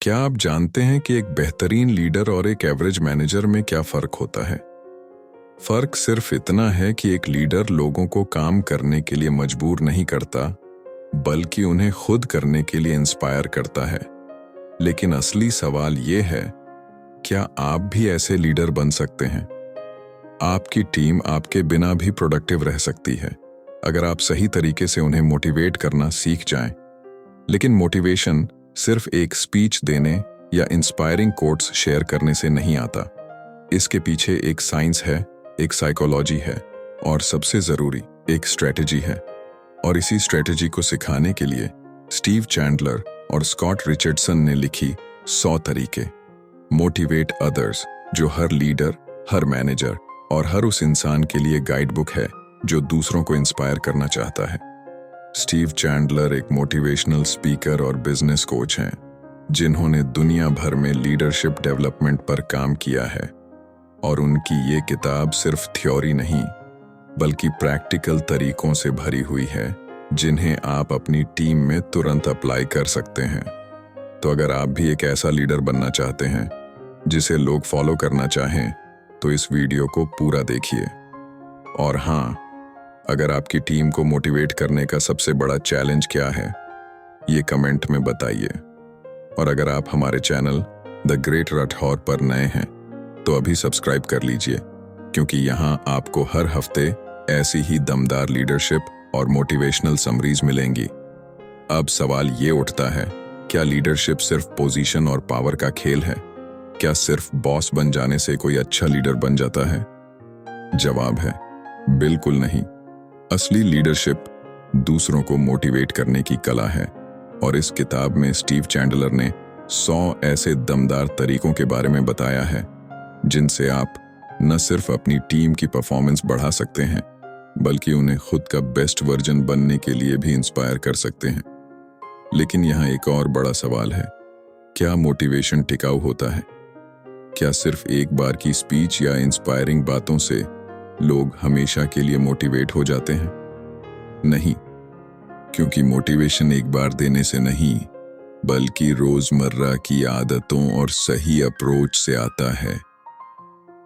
क्या आप जानते हैं कि एक बेहतरीन लीडर और एक एवरेज मैनेजर में क्या फर्क होता है? फर्क सिर्फ इतना है कि एक लीडर लोगों को काम करने के लिए मजबूर नहीं करता, बल्कि उन्हें खुद करने के लिए इंस्पायर करता है। लेकिन असली सवाल ये है, क्या आप भी ऐसे लीडर बन सकते हैं? आपकी टीम आपके बिना भी प्रोडक्टिव रह सकती है, अगर आप सही तरीके से उन्हें मोटिवेट करना सीख जाएं। लेकिन मोटिवेशन सिर्फ एक स्पीच देने या इंस्पायरिंग कोट्स शेयर करने से नहीं आता। इसके पीछे एक साइंस है, एक साइकोलॉजी है और सबसे जरूरी एक स्ट्रेटजी है। और इसी स्ट्रेटजी को सिखाने के लिए स्टीव चैंडलर और स्कॉट रिचर्डसन ने लिखी 100 तरीके मोटिवेट अदर्स, जो हर लीडर, हर मैनेजर और हर उस इंसान के लिए गाइड बुक है जो दूसरों को इंस्पायर करना चाहता है। स्टीव चैंडलर एक मोटिवेशनल स्पीकर और बिजनेस कोच हैं, जिन्होंने दुनिया भर में लीडरशिप डेवलपमेंट पर काम किया है। और उनकी ये किताब सिर्फ थ्योरी नहीं, बल्कि प्रैक्टिकल तरीकों से भरी हुई है, जिन्हें आप अपनी टीम में तुरंत अप्लाई कर सकते हैं। तो अगर आप भी एक ऐसा लीडर बनना चाहते हैं जिसे लोग फॉलो करना चाहें, तो इस वीडियो को पूरा देखिए। और हाँ, अगर आपकी टीम को मोटिवेट करने का सबसे बड़ा चैलेंज क्या है, ये कमेंट में बताइए। और अगर आप हमारे चैनल द ग्रेट राठौर पर नए हैं, तो अभी सब्सक्राइब कर लीजिए, क्योंकि यहाँ आपको हर हफ्ते ऐसी ही दमदार लीडरशिप और मोटिवेशनल समरीज मिलेंगी। अब सवाल ये उठता है, क्या लीडरशिप सिर्फ पोजीशन और पावर का खेल है? क्या सिर्फ बॉस बन जाने से कोई अच्छा लीडर बन जाता है? जवाब है, बिल्कुल नहीं। असली लीडरशिप दूसरों को मोटिवेट करने की कला है। और इस किताब में स्टीव चैंडलर ने 100 ऐसे दमदार तरीकों के बारे में बताया है, जिनसे आप न सिर्फ अपनी टीम की परफॉर्मेंस बढ़ा सकते हैं, बल्कि उन्हें खुद का बेस्ट वर्जन बनने के लिए भी इंस्पायर कर सकते हैं। लेकिन यहाँ एक और बड़ा सवाल है, क्या मोटिवेशन टिकाऊ होता है? क्या सिर्फ एक बार की स्पीच या इंस्पायरिंग बातों से लोग हमेशा के लिए मोटिवेट हो जाते हैं? नहीं, क्योंकि मोटिवेशन एक बार देने से नहीं, बल्कि रोजमर्रा की आदतों और सही अप्रोच से आता है।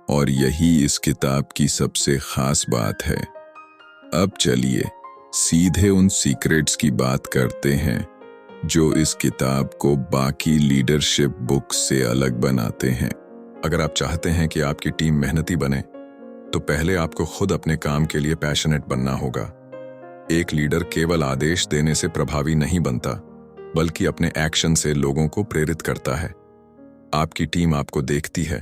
और यही इस किताब की सबसे खास बात है। अब चलिए सीधे उन सीक्रेट्स की बात करते हैं जो इस किताब को बाकी लीडरशिप बुक्स से अलग बनाते हैं। अगर आप चाहते हैं कि आपकी टीम मेहनती बने, तो पहले आपको खुद अपने काम के लिए पैशनेट बनना होगा। एक लीडर केवल आदेश देने से प्रभावी नहीं बनता, बल्कि अपने एक्शन से लोगों को प्रेरित करता है। आपकी टीम आपको देखती है,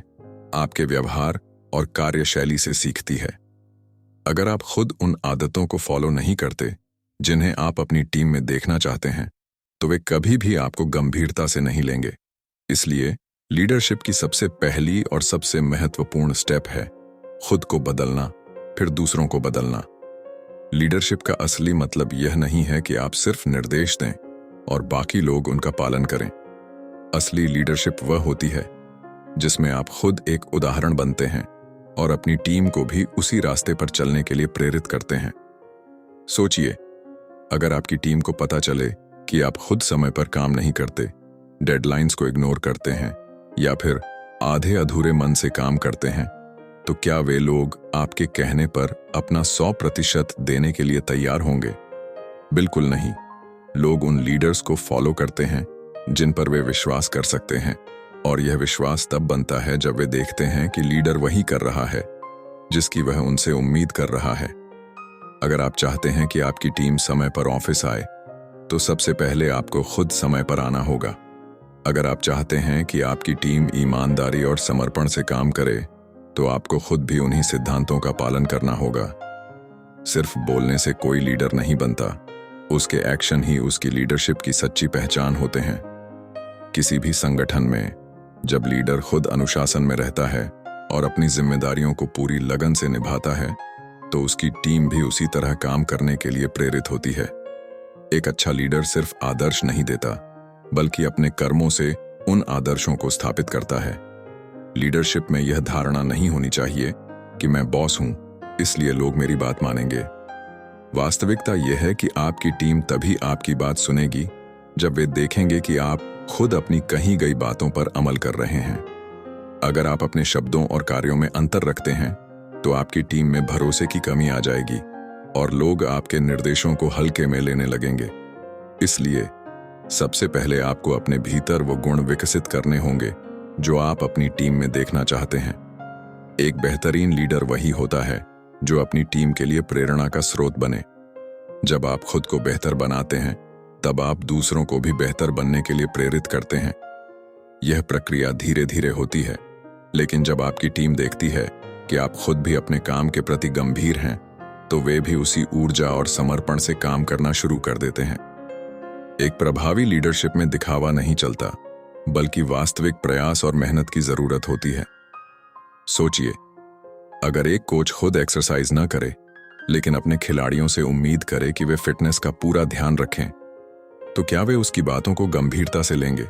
आपके व्यवहार और कार्यशैली से सीखती है। अगर आप खुद उन आदतों को फॉलो नहीं करते जिन्हें आप अपनी टीम में देखना चाहते हैं, तो वे कभी भी आपको गंभीरता से नहीं लेंगे। इसलिए लीडरशिप की सबसे पहली और सबसे महत्वपूर्ण स्टेप है खुद को बदलना, फिर दूसरों को बदलना। लीडरशिप का असली मतलब यह नहीं है कि आप सिर्फ निर्देश दें और बाकी लोग उनका पालन करें। असली लीडरशिप वह होती है जिसमें आप खुद एक उदाहरण बनते हैं और अपनी टीम को भी उसी रास्ते पर चलने के लिए प्रेरित करते हैं। सोचिए, अगर आपकी टीम को पता चले कि आप खुद समय पर काम नहीं करते, डेडलाइंस को इग्नोर करते हैं या फिर आधे अधूरे मन से काम करते हैं, तो क्या वे लोग आपके कहने पर अपना 100% देने के लिए तैयार होंगे? बिल्कुल नहीं। लोग उन लीडर्स को फॉलो करते हैं जिन पर वे विश्वास कर सकते हैं, और यह विश्वास तब बनता है जब वे देखते हैं कि लीडर वही कर रहा है जिसकी वह उनसे उम्मीद कर रहा है। अगर आप चाहते हैं कि आपकी टीम समय पर ऑफिस आए, तो सबसे पहले आपको खुद समय पर आना होगा। अगर आप चाहते हैं कि आपकी टीम ईमानदारी और समर्पण से काम करे, तो आपको खुद भी उन्हीं सिद्धांतों का पालन करना होगा। सिर्फ बोलने से कोई लीडर नहीं बनता, उसके एक्शन ही उसकी लीडरशिप की सच्ची पहचान होते हैं। किसी भी संगठन में जब लीडर खुद अनुशासन में रहता है और अपनी जिम्मेदारियों को पूरी लगन से निभाता है, तो उसकी टीम भी उसी तरह काम करने के लिए प्रेरित होती है। एक अच्छा लीडर सिर्फ आदर्श नहीं देता, बल्कि अपने कर्मों से उन आदर्शों को स्थापित करता है। लीडरशिप में यह धारणा नहीं होनी चाहिए कि मैं बॉस हूं, इसलिए लोग मेरी बात मानेंगे। वास्तविकता यह है कि आपकी टीम तभी आपकी बात सुनेगी जब वे देखेंगे कि आप खुद अपनी कही गई बातों पर अमल कर रहे हैं। अगर आप अपने शब्दों और कार्यों में अंतर रखते हैं तो आपकी टीम में भरोसे की कमी आ जाएगी और लोग आपके निर्देशों को हल्के में लेने लगेंगे। इसलिए सबसे पहले आपको अपने भीतर वो गुण विकसित करने होंगे जो आप अपनी टीम में देखना चाहते हैं। एक बेहतरीन लीडर वही होता है जो अपनी टीम के लिए प्रेरणा का स्रोत बने। जब आप खुद को बेहतर बनाते हैं तब आप दूसरों को भी बेहतर बनने के लिए प्रेरित करते हैं। यह प्रक्रिया धीरे धीरे होती है, लेकिन जब आपकी टीम देखती है कि आप खुद भी अपने काम के प्रति गंभीर हैं तो वे भी उसी ऊर्जा और समर्पण से काम करना शुरू कर देते हैं। एक प्रभावी लीडरशिप में दिखावा नहीं चलता, बल्कि वास्तविक प्रयास और मेहनत की जरूरत होती है। सोचिए, अगर एक कोच खुद एक्सरसाइज न करे लेकिन अपने खिलाड़ियों से उम्मीद करे कि वे फिटनेस का पूरा ध्यान रखें, तो क्या वे उसकी बातों को गंभीरता से लेंगे?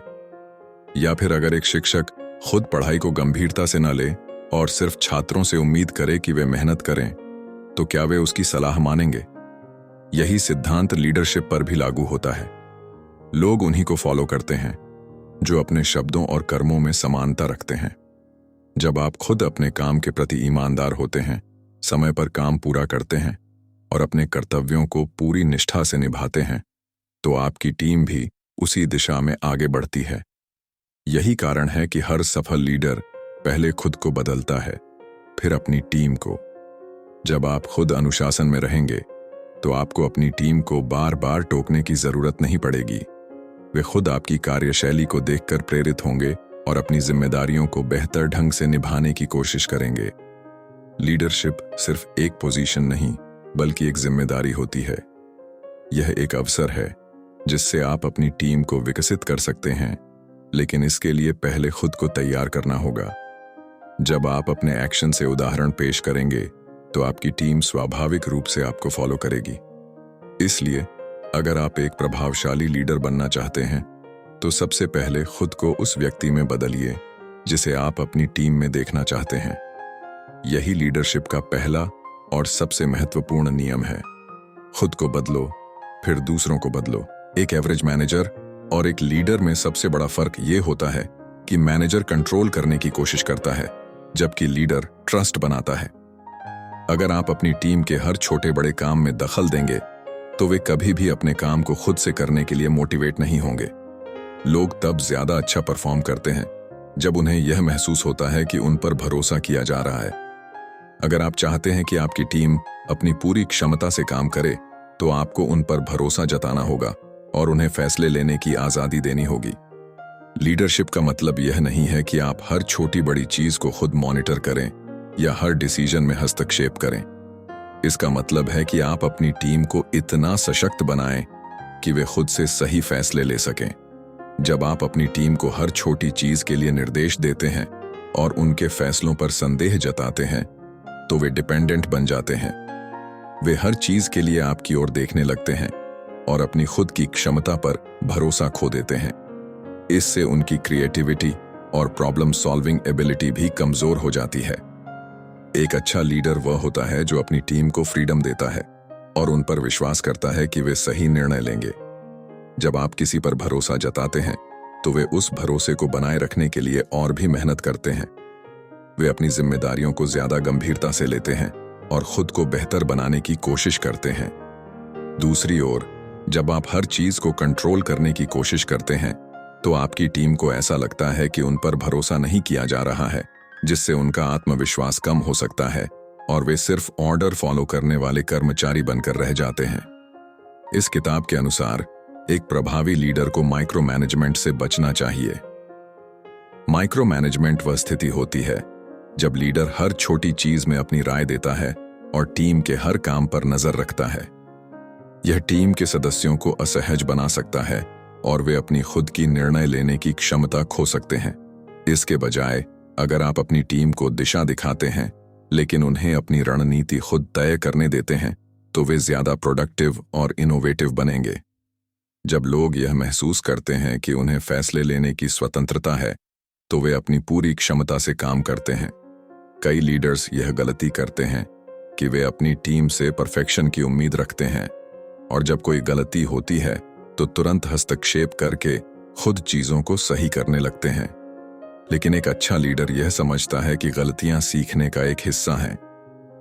या फिर अगर एक शिक्षक खुद पढ़ाई को गंभीरता से न ले और सिर्फ छात्रों से उम्मीद करे कि वे मेहनत करें, तो क्या वे उसकी सलाह मानेंगे? यही सिद्धांत लीडरशिप पर भी लागू होता है। लोग उन्हीं को फॉलो करते हैं जो अपने शब्दों और कर्मों में समानता रखते हैं। जब आप खुद अपने काम के प्रति ईमानदार होते हैं, समय पर काम पूरा करते हैं और अपने कर्तव्यों को पूरी निष्ठा से निभाते हैं, तो आपकी टीम भी उसी दिशा में आगे बढ़ती है। यही कारण है कि हर सफल लीडर पहले खुद को बदलता है, फिर अपनी टीम को। जब आप खुद अनुशासन में रहेंगे तो आपको अपनी टीम को बार बार टोकने की जरूरत नहीं पड़ेगी। वे खुद आपकी कार्यशैली को देखकर प्रेरित होंगे और अपनी जिम्मेदारियों को बेहतर ढंग से निभाने की कोशिश करेंगे। लीडरशिप सिर्फ एक पोजीशन नहीं, बल्कि एक जिम्मेदारी होती है। यह एक अवसर है जिससे आप अपनी टीम को विकसित कर सकते हैं, लेकिन इसके लिए पहले खुद को तैयार करना होगा। जब आप अपने एक्शन से उदाहरण पेश करेंगे तो आपकी टीम स्वाभाविक रूप से आपको फॉलो करेगी। इसलिए अगर आप एक प्रभावशाली लीडर बनना चाहते हैं तो सबसे पहले खुद को उस व्यक्ति में बदलिए जिसे आप अपनी टीम में देखना चाहते हैं। यही लीडरशिप का पहला और सबसे महत्वपूर्ण नियम है। खुद को बदलो, फिर दूसरों को बदलो। एक एवरेज मैनेजर और एक लीडर में सबसे बड़ा फर्क यह होता है कि मैनेजर कंट्रोल करने की कोशिश करता है, जबकि लीडर ट्रस्ट बनाता है। अगर आप अपनी टीम के हर छोटे बड़े काम में दखल देंगे तो वे कभी भी अपने काम को खुद से करने के लिए मोटिवेट नहीं होंगे। लोग तब ज्यादा अच्छा परफॉर्म करते हैं जब उन्हें यह महसूस होता है कि उन पर भरोसा किया जा रहा है। अगर आप चाहते हैं कि आपकी टीम अपनी पूरी क्षमता से काम करे तो आपको उन पर भरोसा जताना होगा और उन्हें फैसले लेने की आजादी देनी होगी। लीडरशिप का मतलब यह नहीं है कि आप हर छोटी बड़ी चीज को खुद मॉनिटर करें या हर डिसीजन में हस्तक्षेप करें। इसका मतलब है कि आप अपनी टीम को इतना सशक्त बनाएं कि वे खुद से सही फैसले ले सकें। जब आप अपनी टीम को हर छोटी चीज के लिए निर्देश देते हैं और उनके फैसलों पर संदेह जताते हैं, तो वे डिपेंडेंट बन जाते हैं। वे हर चीज के लिए आपकी ओर देखने लगते हैं और अपनी खुद की क्षमता पर भरोसा खो देते हैं। इससे उनकी क्रिएटिविटी और प्रॉब्लम सॉल्विंग एबिलिटी भी कमजोर हो जाती है। एक अच्छा लीडर वह होता है जो अपनी टीम को फ्रीडम देता है और उन पर विश्वास करता है कि वे सही निर्णय लेंगे। जब आप किसी पर भरोसा जताते हैं तो वे उस भरोसे को बनाए रखने के लिए और भी मेहनत करते हैं। वे अपनी जिम्मेदारियों को ज्यादा गंभीरता से लेते हैं और खुद को बेहतर बनाने की कोशिश करते हैं। दूसरी ओर, जब आप हर चीज को कंट्रोल करने की कोशिश करते हैं तो आपकी टीम को ऐसा लगता है कि उन पर भरोसा नहीं किया जा रहा है, जिससे उनका आत्मविश्वास कम हो सकता है और वे सिर्फ ऑर्डर फॉलो करने वाले कर्मचारी बनकर रह जाते हैं। इस किताब के अनुसार एक प्रभावी लीडर को माइक्रो मैनेजमेंट से बचना चाहिए। माइक्रो मैनेजमेंट वह स्थिति होती है जब लीडर हर छोटी चीज में अपनी राय देता है और टीम के हर काम पर नजर रखता है। यह टीम के सदस्यों को असहज बना सकता है और वे अपनी खुद की निर्णय लेने की क्षमता खो सकते हैं। इसके बजाय अगर आप अपनी टीम को दिशा दिखाते हैं लेकिन उन्हें अपनी रणनीति खुद तय करने देते हैं, तो वे ज्यादा प्रोडक्टिव और इनोवेटिव बनेंगे। जब लोग यह महसूस करते हैं कि उन्हें फैसले लेने की स्वतंत्रता है, तो वे अपनी पूरी क्षमता से काम करते हैं। कई लीडर्स यह गलती करते हैं कि वे अपनी टीम से परफेक्शन की उम्मीद रखते हैं और जब कोई गलती होती है तो तुरंत हस्तक्षेप करके खुद चीजों को सही करने लगते हैं। लेकिन एक अच्छा लीडर यह समझता है कि गलतियां सीखने का एक हिस्सा हैं।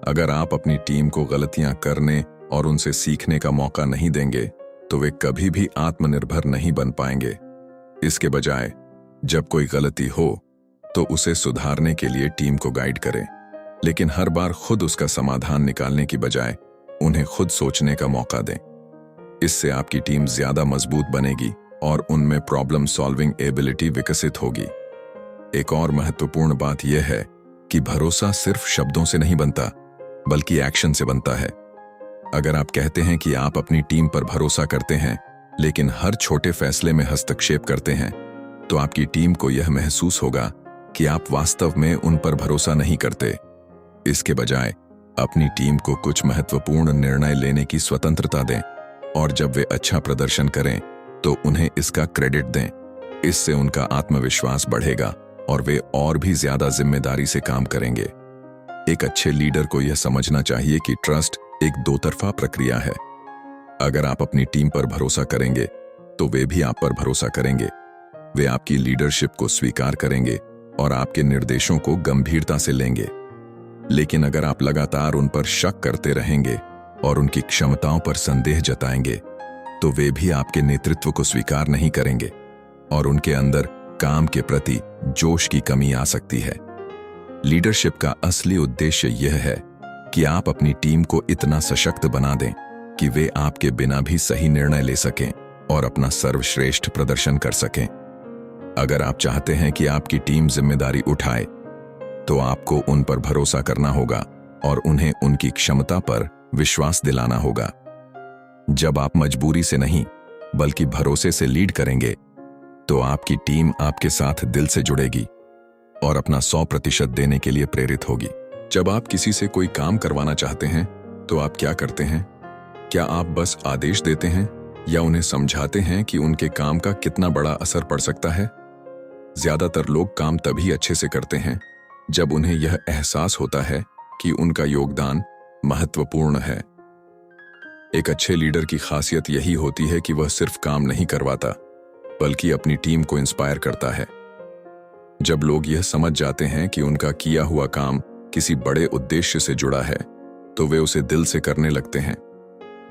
अगर आप अपनी टीम को गलतियां करने और उनसे सीखने का मौका नहीं देंगे तो वे कभी भी आत्मनिर्भर नहीं बन पाएंगे। इसके बजाय जब कोई गलती हो तो उसे सुधारने के लिए टीम को गाइड करें, लेकिन हर बार खुद उसका समाधान निकालने की बजाय उन्हें खुद सोचने का मौका दें। इससे आपकी टीम ज्यादा मजबूत बनेगी और उनमें प्रॉब्लम सॉल्विंग एबिलिटी विकसित होगी। एक और महत्वपूर्ण बात यह है कि भरोसा सिर्फ शब्दों से नहीं बनता, बल्कि एक्शन से बनता है। अगर आप कहते हैं कि आप अपनी टीम पर भरोसा करते हैं, लेकिन हर छोटे फैसले में हस्तक्षेप करते हैं, तो आपकी टीम को यह महसूस होगा कि आप वास्तव में उन पर भरोसा नहीं करते। इसके बजाय अपनी टीम को कुछ महत्वपूर्ण निर्णय लेने की स्वतंत्रता दें और जब वे अच्छा प्रदर्शन करें तो उन्हें इसका क्रेडिट दें। इससे उनका आत्मविश्वास बढ़ेगा और वे और भी ज्यादा जिम्मेदारी से काम करेंगे। एक अच्छे लीडर को यह समझना चाहिए कि ट्रस्ट एक दो तरफा प्रक्रिया है। अगर आप अपनी टीम पर भरोसा करेंगे तो वे भी आप पर भरोसा करेंगे। वे आपकी लीडरशिप को स्वीकार करेंगे और आपके निर्देशों को गंभीरता से लेंगे। लेकिन अगर आप लगातार उन पर शक करते रहेंगे और उनकी क्षमताओं पर संदेह जताएंगे तो वे भी आपके नेतृत्व को स्वीकार नहीं करेंगे और उनके अंदर काम के प्रति जोश की कमी आ सकती है। लीडरशिप का असली उद्देश्य यह है कि आप अपनी टीम को इतना सशक्त बना दें कि वे आपके बिना भी सही निर्णय ले सकें और अपना सर्वश्रेष्ठ प्रदर्शन कर सकें। अगर आप चाहते हैं कि आपकी टीम जिम्मेदारी उठाए तो आपको उन पर भरोसा करना होगा और उन्हें उनकी क्षमता पर विश्वास दिलाना होगा। जब आप मजबूरी से नहीं बल्कि भरोसे से लीड करेंगे तो आपकी टीम आपके साथ दिल से जुड़ेगी और अपना 100% देने के लिए प्रेरित होगी। जब आप किसी से कोई काम करवाना चाहते हैं तो आप क्या करते हैं? क्या आप बस आदेश देते हैं या उन्हें समझाते हैं कि उनके काम का कितना बड़ा असर पड़ सकता है? ज्यादातर लोग काम तभी अच्छे से करते हैं जब उन्हें यह एहसास होता है कि उनका योगदान महत्वपूर्ण है। एक अच्छे लीडर की खासियत यही होती है कि वह सिर्फ काम नहीं करवाता बल्कि अपनी टीम को इंस्पायर करता है। जब लोग यह समझ जाते हैं कि उनका किया हुआ काम किसी बड़े उद्देश्य से जुड़ा है तो वे उसे दिल से करने लगते हैं।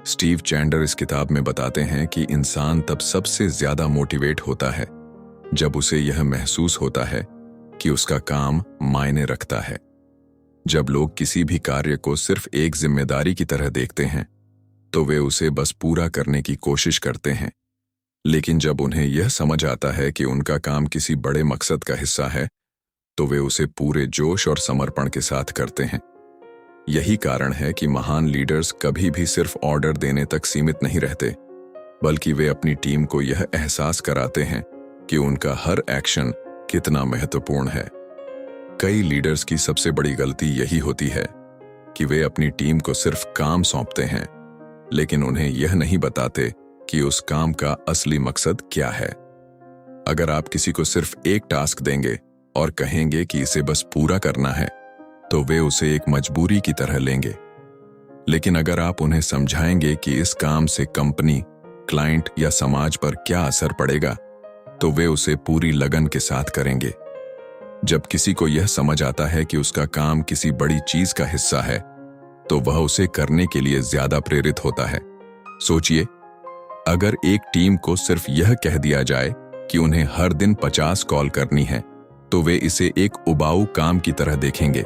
स्टीव चैंडर इस किताब में बताते हैं कि इंसान तब सबसे ज्यादा मोटिवेट होता है जब उसे यह महसूस होता है कि उसका काम मायने रखता है। जब लोग किसी भी कार्य को सिर्फ एक जिम्मेदारी की तरह देखते हैं तो वे उसे बस पूरा करने की कोशिश करते हैं, लेकिन जब उन्हें यह समझ आता है कि उनका काम किसी बड़े मकसद का हिस्सा है तो वे उसे पूरे जोश और समर्पण के साथ करते हैं। यही कारण है कि महान लीडर्स कभी भी सिर्फ ऑर्डर देने तक सीमित नहीं रहते, बल्कि वे अपनी टीम को यह एहसास कराते हैं कि उनका हर एक्शन कितना महत्वपूर्ण है। कई लीडर्स की सबसे बड़ी गलती यही होती है कि वे अपनी टीम को सिर्फ काम सौंपते हैं, लेकिन उन्हें यह नहीं बताते कि उस काम का असली मकसद क्या है। अगर आप किसी को सिर्फ एक टास्क देंगे और कहेंगे कि इसे बस पूरा करना है तो वे उसे एक मजबूरी की तरह लेंगे। लेकिन अगर आप उन्हें समझाएंगे कि इस काम से कंपनी, क्लाइंट या समाज पर क्या असर पड़ेगा तो वे उसे पूरी लगन के साथ करेंगे। जब किसी को यह समझ आता है कि उसका काम किसी बड़ी चीज का हिस्सा है तो वह उसे करने के लिए ज्यादा प्रेरित होता है। सोचिए, अगर एक टीम को सिर्फ यह कह दिया जाए कि उन्हें हर दिन 50 कॉल करनी है तो वे इसे एक उबाऊ काम की तरह देखेंगे।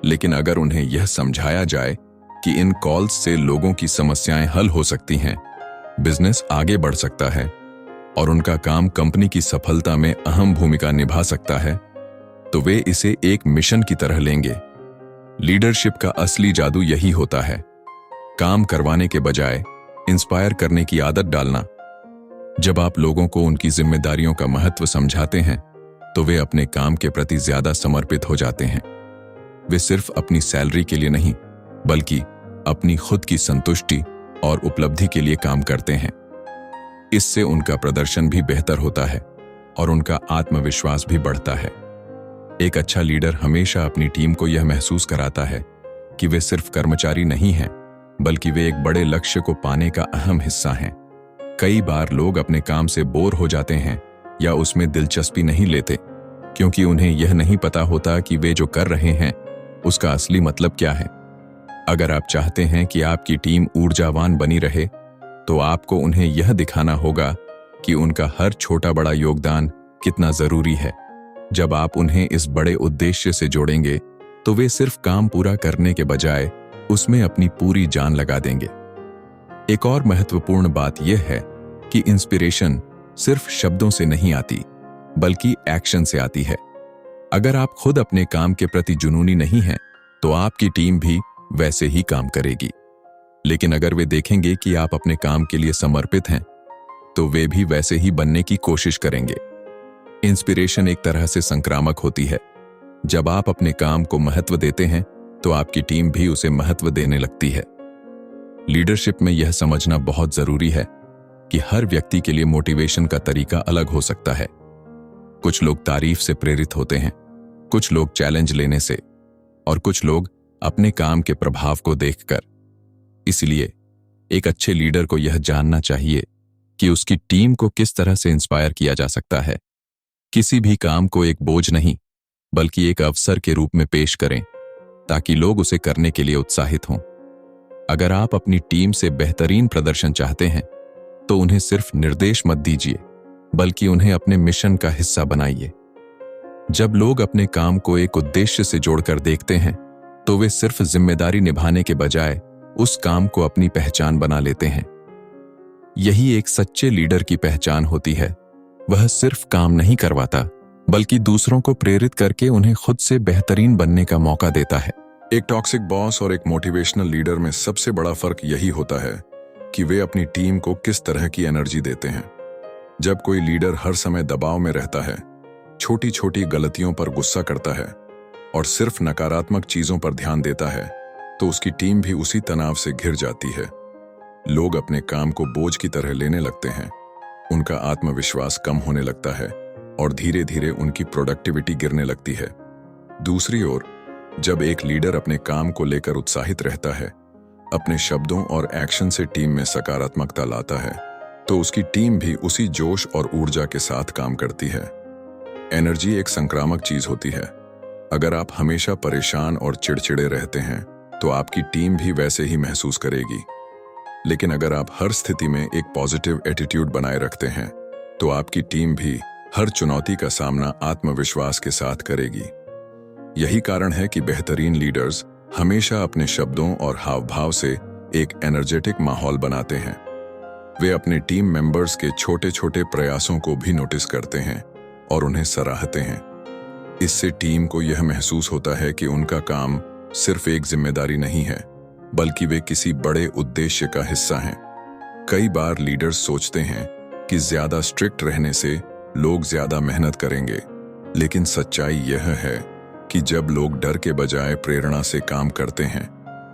लेकिन अगर उन्हें यह समझाया जाए कि इन कॉल्स से लोगों की समस्याएं हल हो सकती हैं, बिजनेस आगे बढ़ सकता है और उनका काम कंपनी की सफलता में अहम भूमिका निभा सकता है, तो वे इसे एक मिशन की तरह लेंगे। लीडरशिप का असली जादू यही होता है, काम करवाने के बजाय इंस्पायर करने की आदत डालना। जब आप लोगों को उनकी जिम्मेदारियों का महत्व समझाते हैं तो वे अपने काम के प्रति ज्यादा समर्पित हो जाते हैं। वे सिर्फ अपनी सैलरी के लिए नहीं बल्कि अपनी खुद की संतुष्टि और उपलब्धि के लिए काम करते हैं। इससे उनका प्रदर्शन भी बेहतर होता है और उनका आत्मविश्वास भी बढ़ता है। एक अच्छा लीडर हमेशा अपनी टीम को यह महसूस कराता है कि वे सिर्फ कर्मचारी नहीं हैं, बल्कि वे एक बड़े लक्ष्य को पाने का अहम हिस्सा हैं। कई बार लोग अपने काम से बोर हो जाते हैं या उसमें दिलचस्पी नहीं लेते, क्योंकि उन्हें यह नहीं पता होता कि वे जो कर रहे हैं उसका असली मतलब क्या है। अगर आप चाहते हैं कि आपकी टीम ऊर्जावान बनी रहे, तो आपको उन्हें यह दिखाना होगा कि उनका हर छोटा बड़ा योगदान कितना जरूरी है। जब आप उन्हें इस बड़े उद्देश्य से जोड़ेंगे, तो वे सिर्फ काम पूरा करने के बजाय उसमें अपनी पूरी जान लगा देंगे। एक और महत्वपूर्ण बात यह है कि इंस्पिरेशन सिर्फ शब्दों से नहीं आती, बल्कि एक्शन से आती है। अगर आप खुद अपने काम के प्रति जुनूनी नहीं हैं, तो आपकी टीम भी वैसे ही काम करेगी। लेकिन अगर वे देखेंगे कि आप अपने काम के लिए समर्पित हैं, तो वे भी वैसे ही बनने की कोशिश करेंगे। इंस्पिरेशन एक तरह से संक्रामक होती है। जब आप अपने काम को महत्व देते हैं, तो आपकी टीम भी उसे महत्व देने लगती है। लीडरशिप में यह समझना बहुत जरूरी है कि हर व्यक्ति के लिए मोटिवेशन का तरीका अलग हो सकता है। कुछ लोग तारीफ से प्रेरित होते हैं, कुछ लोग चैलेंज लेने से, और कुछ लोग अपने काम के प्रभाव को देखकर। इसलिए एक अच्छे लीडर को यह जानना चाहिए कि उसकी टीम को किस तरह से इंस्पायर किया जा सकता है। किसी भी काम को एक बोझ नहीं, बल्कि एक अवसर के रूप में पेश करें, ताकि लोग उसे करने के लिए उत्साहित हों। अगर आप अपनी टीम से बेहतरीन प्रदर्शन चाहते हैं, तो उन्हें सिर्फ निर्देश मत दीजिए, बल्कि उन्हें अपने मिशन का हिस्सा बनाइए। जब लोग अपने काम को एक उद्देश्य से जोड़कर देखते हैं, तो वे सिर्फ जिम्मेदारी निभाने के बजाय उस काम को अपनी पहचान बना लेते हैं। यही एक सच्चे लीडर की पहचान होती है। वह सिर्फ काम नहीं करवाता, बल्कि दूसरों को प्रेरित करके उन्हें खुद से बेहतरीन बनने का मौका देता है। एक टॉक्सिक बॉस और एक मोटिवेशनल लीडर में सबसे बड़ा फर्क यही होता है कि वे अपनी टीम को किस तरह की एनर्जी देते हैं। जब कोई लीडर हर समय दबाव में रहता है, छोटी छोटी गलतियों पर गुस्सा करता है और सिर्फ नकारात्मक चीजों पर ध्यान देता है, तो उसकी टीम भी उसी तनाव से घिर जाती है। लोग अपने काम को बोझ की तरह लेने लगते हैं, उनका आत्मविश्वास कम होने लगता है और धीरे धीरे उनकी प्रोडक्टिविटी गिरने लगती है। दूसरी ओर, जब एक लीडर अपने काम को लेकर उत्साहित रहता है, अपने शब्दों और एक्शन से टीम में सकारात्मकता लाता है, तो उसकी टीम भी उसी जोश और ऊर्जा के साथ काम करती है। एनर्जी एक संक्रामक चीज होती है। अगर आप हमेशा परेशान और चिड़चिड़े रहते हैं, तो आपकी टीम भी वैसे ही महसूस करेगी। लेकिन अगर आप हर स्थिति में एक पॉजिटिव एटीट्यूड बनाए रखते हैं, तो आपकी टीम भी हर चुनौती का सामना आत्मविश्वास के साथ करेगी। यही कारण है कि बेहतरीन लीडर्स हमेशा अपने शब्दों और हाव भाव से एक एनर्जेटिक माहौल बनाते हैं। वे अपने टीम मेंबर्स के छोटे छोटे प्रयासों को भी नोटिस करते हैं और उन्हें सराहते हैं। इससे टीम को यह महसूस होता है कि उनका काम सिर्फ एक जिम्मेदारी नहीं है, बल्कि वे किसी बड़े उद्देश्य का हिस्सा हैं। कई बार लीडर्स सोचते हैं कि ज्यादा स्ट्रिक्ट रहने से लोग ज्यादा मेहनत करेंगे, लेकिन सच्चाई यह है कि जब लोग डर के बजाय प्रेरणा से काम करते हैं,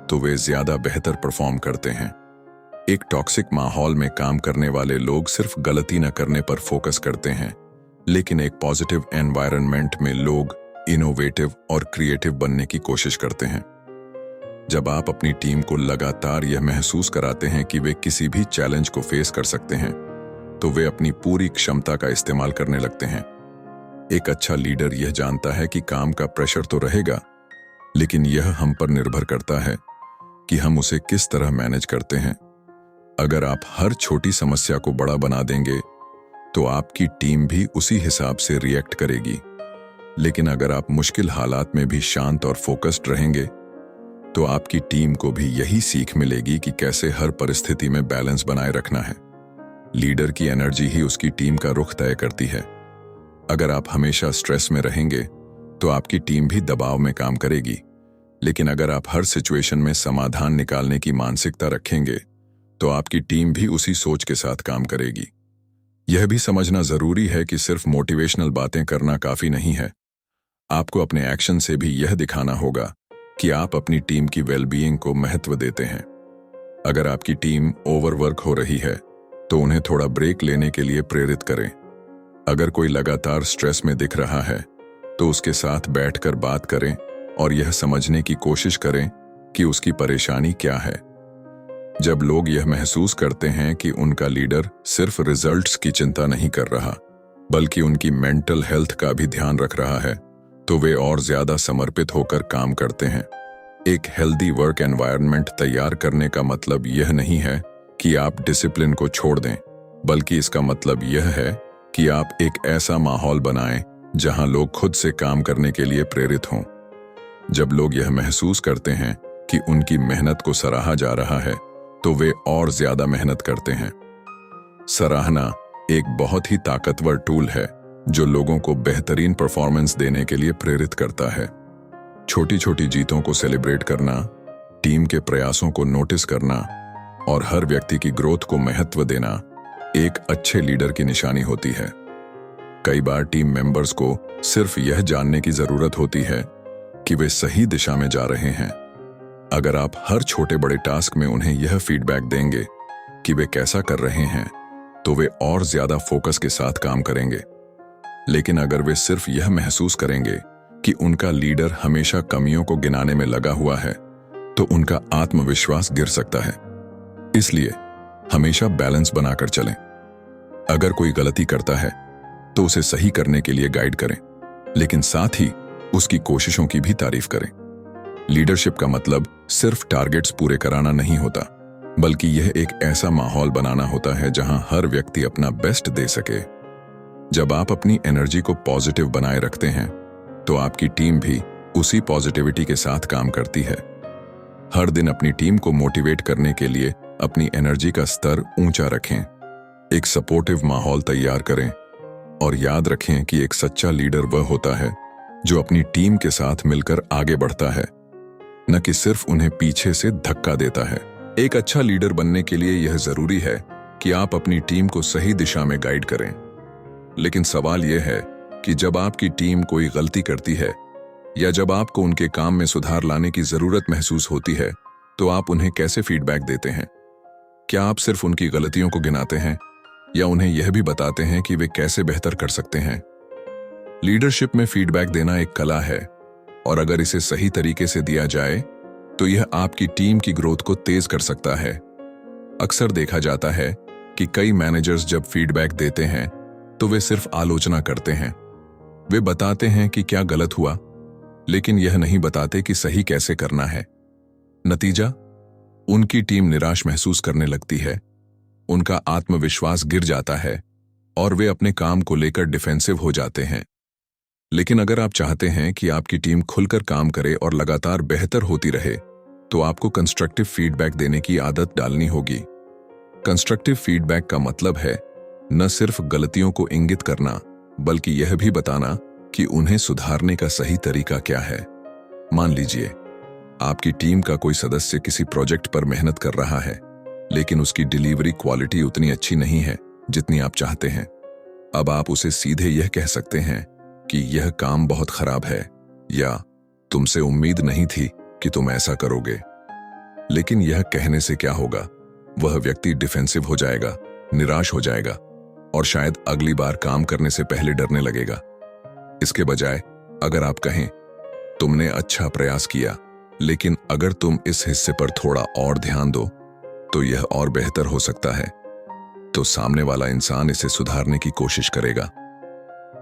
तो वे ज्यादा बेहतर परफॉर्म करते हैं। एक टॉक्सिक माहौल में काम करने वाले लोग सिर्फ गलती न करने पर फोकस करते हैं, लेकिन एक पॉजिटिव एनवायरनमेंट में लोग इनोवेटिव और क्रिएटिव बनने की कोशिश करते हैं। जब आप अपनी टीम को लगातार यह महसूस कराते हैं कि वे किसी भी चैलेंज को फेस कर सकते हैं, तो वे अपनी पूरी क्षमता का इस्तेमाल करने लगते हैं। एक अच्छा लीडर यह जानता है कि काम का प्रेशर तो रहेगा, लेकिन यह हम पर निर्भर करता है कि हम उसे किस तरह मैनेज करते हैं। अगर आप हर छोटी समस्या को बड़ा बना देंगे, तो आपकी टीम भी उसी हिसाब से रिएक्ट करेगी। लेकिन अगर आप मुश्किल हालात में भी शांत और फोकस्ड रहेंगे, तो आपकी टीम को भी यही सीख मिलेगी कि कैसे हर परिस्थिति में बैलेंस बनाए रखना है। लीडर की एनर्जी ही उसकी टीम का रुख तय करती है। अगर आप हमेशा स्ट्रेस में रहेंगे, तो आपकी टीम भी दबाव में काम करेगी। लेकिन अगर आप हर सिचुएशन में समाधान निकालने की मानसिकता रखेंगे, तो आपकी टीम भी उसी सोच के साथ काम करेगी। यह भी समझना जरूरी है कि सिर्फ मोटिवेशनल बातें करना काफी नहीं है। आपको अपने एक्शन से भी यह दिखाना होगा कि आप अपनी टीम की वेलबीइंग को महत्व देते हैं। अगर आपकी टीम ओवरवर्क हो रही है, तो उन्हें थोड़ा ब्रेक लेने के लिए प्रेरित करें। अगर कोई लगातार स्ट्रेस में दिख रहा है, तो उसके साथ बैठकर बात करें और यह समझने की कोशिश करें कि उसकी परेशानी क्या है। जब लोग यह महसूस करते हैं कि उनका लीडर सिर्फ रिजल्ट्स की चिंता नहीं कर रहा, बल्कि उनकी मेंटल हेल्थ का भी ध्यान रख रहा है, तो वे और ज्यादा समर्पित होकर काम करते हैं। एक हेल्दी वर्क एनवायरनमेंट तैयार करने का मतलब यह नहीं है कि आप डिसिप्लिन को छोड़ दें, बल्कि इसका मतलब यह है कि आप एक ऐसा माहौल बनाएं जहां लोग खुद से काम करने के लिए प्रेरित हों। जब लोग यह महसूस करते हैं कि उनकी मेहनत को सराहा जा रहा है, तो वे और ज्यादा मेहनत करते हैं। सराहना एक बहुत ही ताकतवर टूल है जो लोगों को बेहतरीन परफॉर्मेंस देने के लिए प्रेरित करता है। छोटी छोटी जीतों को सेलिब्रेट करना, टीम के प्रयासों को नोटिस करना और हर व्यक्ति की ग्रोथ को महत्व देना एक अच्छे लीडर की निशानी होती है। कई बार टीम मेंबर्स को सिर्फ यह जानने की जरूरत होती है कि वे सही दिशा में जा रहे हैं। अगर आप हर छोटे बड़े टास्क में उन्हें यह फीडबैक देंगे कि वे कैसा कर रहे हैं, तो वे और ज्यादा फोकस के साथ काम करेंगे। लेकिन अगर वे सिर्फ यह महसूस करेंगे कि उनका लीडर हमेशा कमियों को गिनाने में लगा हुआ है, तो उनका आत्मविश्वास गिर सकता है। इसलिए हमेशा बैलेंस बनाकर चलें। अगर कोई गलती करता है तो उसे सही करने के लिए गाइड करें, लेकिन साथ ही उसकी कोशिशों की भी तारीफ करें। लीडरशिप का मतलब सिर्फ टारगेट्स पूरे कराना नहीं होता, बल्कि यह एक ऐसा माहौल बनाना होता है जहां हर व्यक्ति अपना बेस्ट दे सके। जब आप अपनी एनर्जी को पॉजिटिव बनाए रखते हैं, तो आपकी टीम भी उसी पॉजिटिविटी के साथ काम करती है। हर दिन अपनी टीम को मोटिवेट करने के लिए अपनी एनर्जी का स्तर ऊंचा रखें, एक सपोर्टिव माहौल तैयार करें और याद रखें कि एक सच्चा लीडर वह होता है जो अपनी टीम के साथ मिलकर आगे बढ़ता है, न कि सिर्फ उन्हें पीछे से धक्का देता है। एक अच्छा लीडर बनने के लिए यह जरूरी है कि आप अपनी टीम को सही दिशा में गाइड करें। लेकिन सवाल यह है कि जब आपकी टीम कोई गलती करती है या जब आपको उनके काम में सुधार लाने की जरूरत महसूस होती है, तो आप उन्हें कैसे फीडबैक देते हैं? क्या आप सिर्फ उनकी गलतियों को गिनाते हैं या उन्हें यह भी बताते हैं कि वे कैसे बेहतर कर सकते हैं? लीडरशिप में फीडबैक देना एक कला है, और अगर इसे सही तरीके से दिया जाए तो यह आपकी टीम की ग्रोथ को तेज कर सकता है। अक्सर देखा जाता है कि कई मैनेजर्स जब फीडबैक देते हैं तो वे सिर्फ आलोचना करते हैं। वे बताते हैं कि क्या गलत हुआ, लेकिन यह नहीं बताते कि सही कैसे करना है। नतीजा, उनकी टीम निराश महसूस करने लगती है, उनका आत्मविश्वास गिर जाता है और वे अपने काम को लेकर डिफेंसिव हो जाते हैं। लेकिन अगर आप चाहते हैं कि आपकी टीम खुलकर काम करे और लगातार बेहतर होती रहे, तो आपको कंस्ट्रक्टिव फीडबैक देने की आदत डालनी होगी। कंस्ट्रक्टिव फीडबैक का मतलब है न सिर्फ गलतियों को इंगित करना, बल्कि यह भी बताना कि उन्हें सुधारने का सही तरीका क्या है। मान लीजिए आपकी टीम का कोई सदस्य किसी प्रोजेक्ट पर मेहनत कर रहा है, लेकिन उसकी डिलीवरी क्वालिटी उतनी अच्छी नहीं है जितनी आप चाहते हैं। अब आप उसे सीधे यह कह सकते हैं कि यह काम बहुत खराब है, या तुमसे उम्मीद नहीं थी कि तुम ऐसा करोगे। लेकिन यह कहने से क्या होगा? वह व्यक्ति डिफेंसिव हो जाएगा, निराश हो जाएगा और शायद अगली बार काम करने से पहले डरने लगेगा। इसके बजाय अगर आप कहें, तुमने अच्छा प्रयास किया, लेकिन अगर तुम इस हिस्से पर थोड़ा और ध्यान दो तो यह और बेहतर हो सकता है, तो सामने वाला इंसान इसे सुधारने की कोशिश करेगा।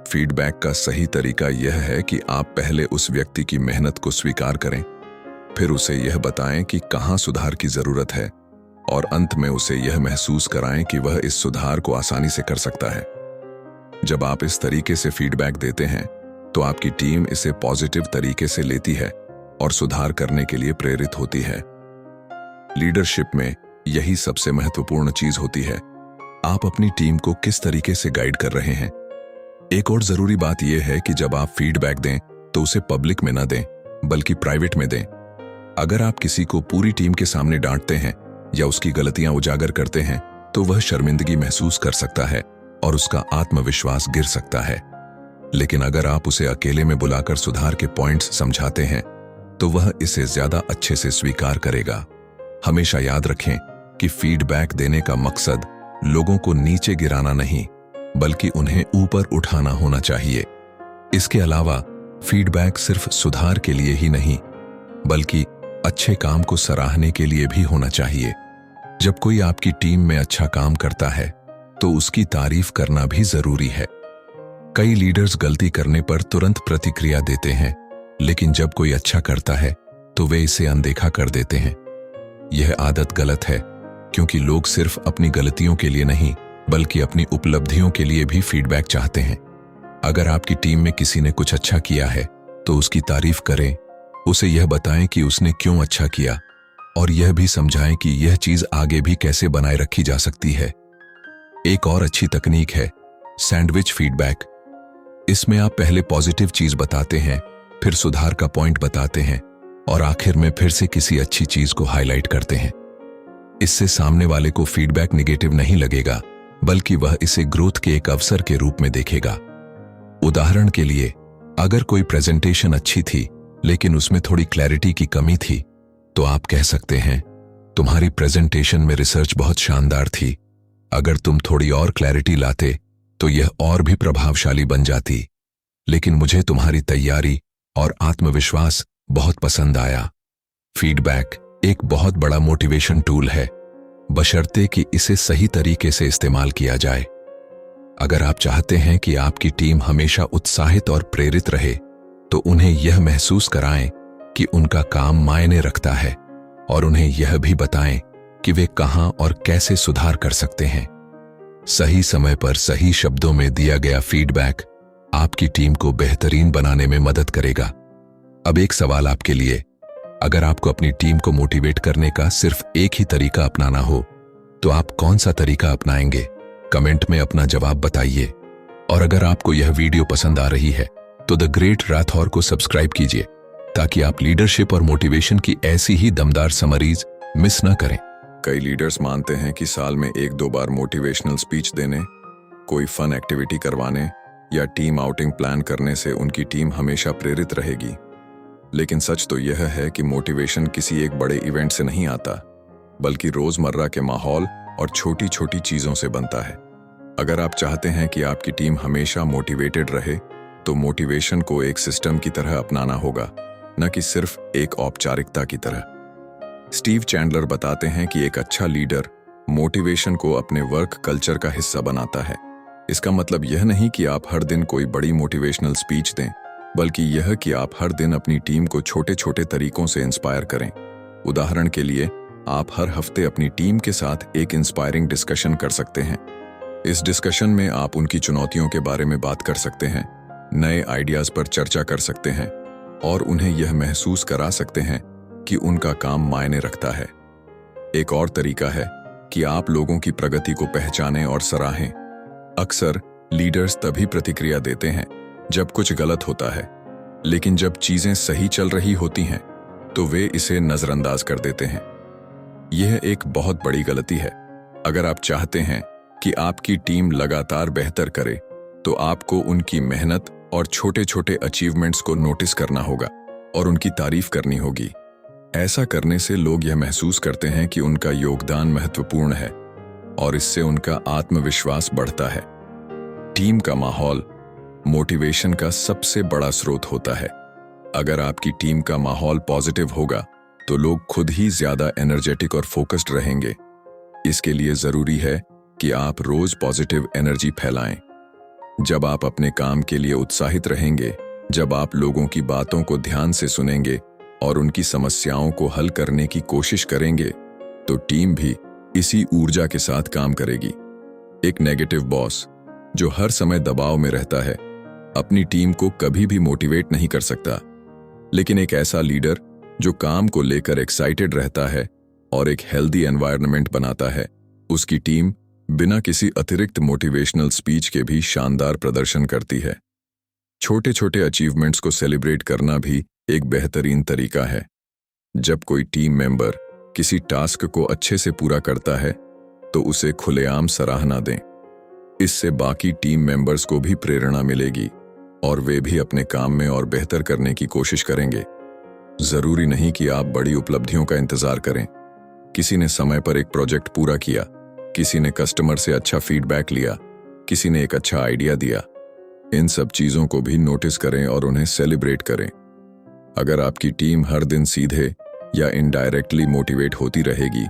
फीडबैक का सही तरीका यह है कि आप पहले उस व्यक्ति की मेहनत को स्वीकार करें, फिर उसे यह बताएं कि कहां सुधार की जरूरत है, और अंत में उसे यह महसूस कराएं कि वह इस सुधार को आसानी से कर सकता है। जब आप इस तरीके से फीडबैक देते हैं, तो आपकी टीम इसे पॉजिटिव तरीके से लेती है और सुधार करने के लिए प्रेरित होती है। लीडरशिप में यही सबसे महत्वपूर्ण चीज होती है। आप अपनी टीम को किस तरीके से गाइड कर रहे हैं। एक और जरूरी बात यह है कि जब आप फीडबैक दें तो उसे पब्लिक में न दें, बल्कि प्राइवेट में दें। अगर आप किसी को पूरी टीम के सामने डांटते हैं या उसकी गलतियां उजागर करते हैं, तो वह शर्मिंदगी महसूस कर सकता है और उसका आत्मविश्वास गिर सकता है। लेकिन अगर आप उसे अकेले में बुलाकर सुधार के पॉइंट्स समझाते हैं, तो वह इसे ज्यादा अच्छे से स्वीकार करेगा। हमेशा याद रखें कि फीडबैक देने का मकसद लोगों को नीचे गिराना नहीं, बल्कि उन्हें ऊपर उठाना होना चाहिए। इसके अलावा फीडबैक सिर्फ सुधार के लिए ही नहीं, बल्कि अच्छे काम को सराहने के लिए भी होना चाहिए। जब कोई आपकी टीम में अच्छा काम करता है, तो उसकी तारीफ करना भी जरूरी है। कई लीडर्स गलती करने पर तुरंत प्रतिक्रिया देते हैं, लेकिन जब कोई अच्छा करता है तो वे इसे अनदेखा कर देते हैं। यह आदत गलत है, क्योंकि लोग सिर्फ अपनी गलतियों के लिए नहीं बल्कि अपनी उपलब्धियों के लिए भी फीडबैक चाहते हैं। अगर आपकी टीम में किसी ने कुछ अच्छा किया है तो उसकी तारीफ करें, उसे यह बताएं कि उसने क्यों अच्छा किया और यह भी समझाएं कि यह चीज आगे भी कैसे बनाए रखी जा सकती है। एक और अच्छी तकनीक है सैंडविच फीडबैक। इसमें आप पहले पॉजिटिव चीज बताते हैं, फिर सुधार का पॉइंट बताते हैं और आखिर में फिर से किसी अच्छी चीज को हाईलाइट करते हैं। इससे सामने वाले को फीडबैक नेगेटिव नहीं लगेगा, बल्कि वह इसे ग्रोथ के एक अवसर के रूप में देखेगा। उदाहरण के लिए, अगर कोई प्रेजेंटेशन अच्छी थी लेकिन उसमें थोड़ी क्लैरिटी की कमी थी, तो आप कह सकते हैं, तुम्हारी प्रेजेंटेशन में रिसर्च बहुत शानदार थी। अगर तुम थोड़ी और क्लैरिटी लाते तो यह और भी प्रभावशाली बन जाती। लेकिन मुझे तुम्हारी तैयारी और आत्मविश्वास बहुत पसंद आया। फीडबैक एक बहुत बड़ा मोटिवेशन टूल है, बशर्ते कि इसे सही तरीके से इस्तेमाल किया जाए। अगर आप चाहते हैं कि आपकी टीम हमेशा उत्साहित और प्रेरित रहे, तो उन्हें यह महसूस कराएं कि उनका काम मायने रखता है और उन्हें यह भी बताएं कि वे कहां और कैसे सुधार कर सकते हैं। सही समय पर सही शब्दों में दिया गया फीडबैक आपकी टीम को बेहतरीन बनाने में मदद करेगा। अब एक सवाल आपके लिए, अगर आपको अपनी टीम को मोटिवेट करने का सिर्फ एक ही तरीका अपनाना हो, तो आप कौन सा तरीका अपनाएंगे? कमेंट में अपना जवाब बताइए। और अगर आपको यह वीडियो पसंद आ रही है तो द ग्रेट राठौर को सब्सक्राइब कीजिए, ताकि आप लीडरशिप और मोटिवेशन की ऐसी ही दमदार समरीज मिस न करें। कई लीडर्स मानते हैं कि साल में 1-2 बार मोटिवेशनल स्पीच देने, कोई फन एक्टिविटी करवाने या टीम आउटिंग प्लान करने से उनकी टीम हमेशा प्रेरित रहेगी। लेकिन सच तो यह है कि मोटिवेशन किसी एक बड़े इवेंट से नहीं आता, बल्कि रोजमर्रा के माहौल और छोटी छोटी चीजों से बनता है। अगर आप चाहते हैं कि आपकी टीम हमेशा मोटिवेटेड रहे, तो मोटिवेशन को एक सिस्टम की तरह अपनाना होगा, न कि सिर्फ एक औपचारिकता की तरह। स्टीव चैंडलर बताते हैं कि एक अच्छा लीडर मोटिवेशन को अपने वर्क कल्चर का हिस्सा बनाता है। इसका मतलब यह नहीं कि आप हर दिन कोई बड़ी मोटिवेशनल स्पीच दें, बल्कि यह कि आप हर दिन अपनी टीम को छोटे छोटे तरीकों से इंस्पायर करें। उदाहरण के लिए, आप हर हफ्ते अपनी टीम के साथ एक इंस्पायरिंग डिस्कशन कर सकते हैं। इस डिस्कशन में आप उनकी चुनौतियों के बारे में बात कर सकते हैं, नए आइडियाज पर चर्चा कर सकते हैं और उन्हें यह महसूस करा सकते हैं कि उनका काम मायने रखता है। एक और तरीका है कि आप लोगों की प्रगति को पहचानें और सराहें। अक्सर लीडर्स तभी प्रतिक्रिया देते हैं जब कुछ गलत होता है, लेकिन जब चीजें सही चल रही होती हैं तो वे इसे नजरअंदाज कर देते हैं। यह एक बहुत बड़ी गलती है। अगर आप चाहते हैं कि आपकी टीम लगातार बेहतर करे, तो आपको उनकी मेहनत और छोटे छोटे अचीवमेंट्स को नोटिस करना होगा और उनकी तारीफ करनी होगी। ऐसा करने से लोग यह महसूस करते हैं कि उनका योगदान महत्वपूर्ण है और इससे उनका आत्मविश्वास बढ़ता है। टीम का माहौल मोटिवेशन का सबसे बड़ा स्रोत होता है। अगर आपकी टीम का माहौल पॉजिटिव होगा तो लोग खुद ही ज्यादा एनर्जेटिक और फोकस्ड रहेंगे। इसके लिए जरूरी है कि आप रोज पॉजिटिव एनर्जी फैलाएं। जब आप अपने काम के लिए उत्साहित रहेंगे, जब आप लोगों की बातों को ध्यान से सुनेंगे और उनकी समस्याओं को हल करने की कोशिश करेंगे, तो टीम भी इसी ऊर्जा के साथ काम करेगी। एक नेगेटिव बॉस जो हर समय दबाव में रहता है, अपनी टीम को कभी भी मोटिवेट नहीं कर सकता। लेकिन एक ऐसा लीडर जो काम को लेकर एक्साइटेड रहता है और एक हेल्दी एनवायरनमेंट बनाता है, उसकी टीम बिना किसी अतिरिक्त मोटिवेशनल स्पीच के भी शानदार प्रदर्शन करती है। छोटे छोटे अचीवमेंट्स को सेलिब्रेट करना भी एक बेहतरीन तरीका है। जब कोई टीम मेंबर किसी टास्क को अच्छे से पूरा करता है, तो उसे खुलेआम सराहना दें। इससे बाकी टीम मेंबर्स को भी प्रेरणा मिलेगी और वे भी अपने काम में और बेहतर करने की कोशिश करेंगे। जरूरी नहीं कि आप बड़ी उपलब्धियों का इंतजार करें। किसी ने समय पर एक प्रोजेक्ट पूरा किया, किसी ने कस्टमर से अच्छा फीडबैक लिया, किसी ने एक अच्छा आइडिया दिया। इन सब चीजों को भी नोटिस करें और उन्हें सेलिब्रेट करें। अगर आपकी टीम हर दिन सीधे या इनडायरेक्टली मोटिवेट होती रहेगी,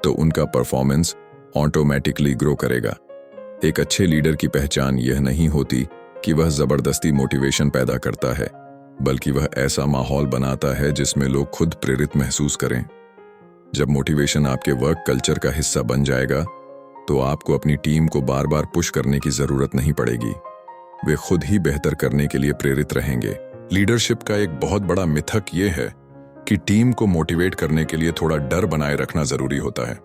तो उनका परफॉर्मेंस ऑटोमेटिकली ग्रो करेगा। एक अच्छे लीडर की पहचान यह नहीं होती कि वह जबरदस्ती मोटिवेशन पैदा करता है, बल्कि वह ऐसा माहौल बनाता है जिसमें लोग खुद प्रेरित महसूस करें। जब मोटिवेशन आपके वर्क कल्चर का हिस्सा बन जाएगा, तो आपको अपनी टीम को बार बार पुश करने की जरूरत नहीं पड़ेगी। वे खुद ही बेहतर करने के लिए प्रेरित रहेंगे। लीडरशिप का एक बहुत बड़ा मिथक यह है कि टीम को मोटिवेट करने के लिए थोड़ा डर बनाए रखना जरूरी होता है।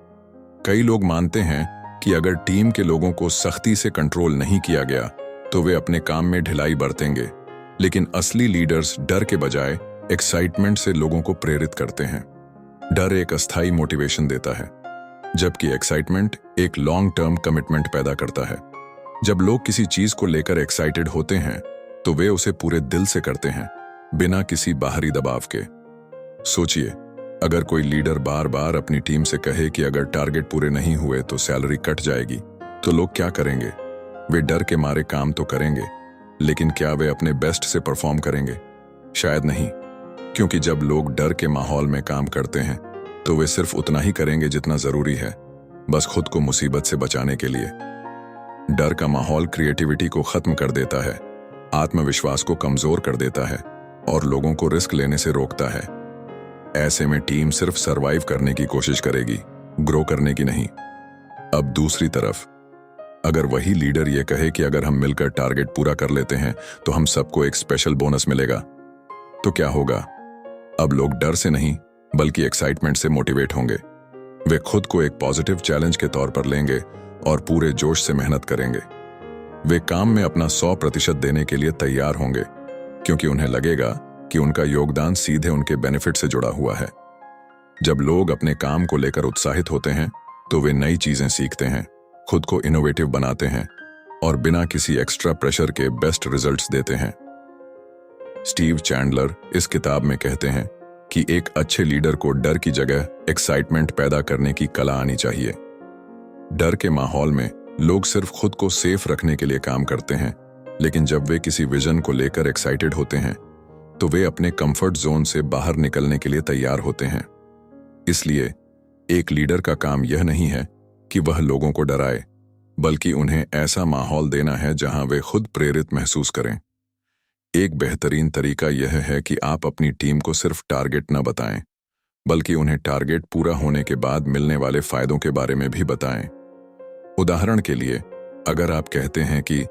कई लोग मानते हैं कि अगर टीम के लोगों को सख्ती से कंट्रोल नहीं किया गया तो वे अपने काम में ढिलाई बरतेंगे, लेकिन असली लीडर्स डर के बजाय एक्साइटमेंट से लोगों को प्रेरित करते हैं। डर एक अस्थायी मोटिवेशन देता है, जबकि एक्साइटमेंट एक लॉन्ग टर्म कमिटमेंट पैदा करता है। जब लोग किसी चीज को लेकर एक्साइटेड होते हैं तो वे उसे पूरे दिल से करते हैं, बिना किसी बाहरी दबाव के। सोचिए, अगर कोई लीडर बार बार अपनी टीम से कहे कि अगर टारगेट पूरे नहीं हुए तो सैलरी कट जाएगी, तो लोग क्या करेंगे? वे डर के मारे काम तो करेंगे, लेकिन क्या वे अपने बेस्ट से परफॉर्म करेंगे? शायद नहीं, क्योंकि जब लोग डर के माहौल में काम करते हैं तो वे सिर्फ उतना ही करेंगे जितना जरूरी है, बस खुद को मुसीबत से बचाने के लिए। डर का माहौल क्रिएटिविटी को खत्म कर देता है, आत्मविश्वास को कमजोर कर देता है और लोगों को रिस्क लेने से रोकता है। ऐसे में टीम सिर्फ सरवाइव करने की कोशिश करेगी, ग्रो करने की नहीं। अब दूसरी तरफ, अगर वही लीडर ये कहे कि अगर हम मिलकर टारगेट पूरा कर लेते हैं तो हम सबको एक स्पेशल बोनस मिलेगा, तो क्या होगा? अब लोग डर से नहीं बल्कि एक्साइटमेंट से मोटिवेट होंगे। वे खुद को एक पॉजिटिव चैलेंज के तौर पर लेंगे और पूरे जोश से मेहनत करेंगे। वे काम में अपना 100% देने के लिए तैयार होंगे, क्योंकि उन्हें लगेगा कि उनका योगदान सीधे उनके बेनिफिट से जुड़ा हुआ है। जब लोग अपने काम को लेकर उत्साहित होते हैं तो वे नई चीजें सीखते हैं, खुद को इनोवेटिव बनाते हैं और बिना किसी एक्स्ट्रा प्रेशर के बेस्ट रिजल्ट्स देते हैं। स्टीव चैंडलर इस किताब में कहते हैं कि एक अच्छे लीडर को डर की जगह एक्साइटमेंट पैदा करने की कला आनी चाहिए। डर के माहौल में लोग सिर्फ खुद को सेफ रखने के लिए काम करते हैं, लेकिन जब वे किसी विजन को लेकर एक्साइटेड होते हैं तो वे अपने कंफर्ट जोन से बाहर निकलने के लिए तैयार होते हैं। इसलिए एक लीडर का काम यह नहीं है कि वह लोगों को डराए, बल्कि उन्हें ऐसा माहौल देना है जहां वे खुद प्रेरित महसूस करें। एक बेहतरीन तरीका यह है कि आप अपनी टीम को सिर्फ टारगेट न बताएं, बल्कि उन्हें टारगेट पूरा होने के बाद मिलने वाले फायदों के बारे में भी बताएं। उदाहरण के लिए, अगर आप कहते हैं कि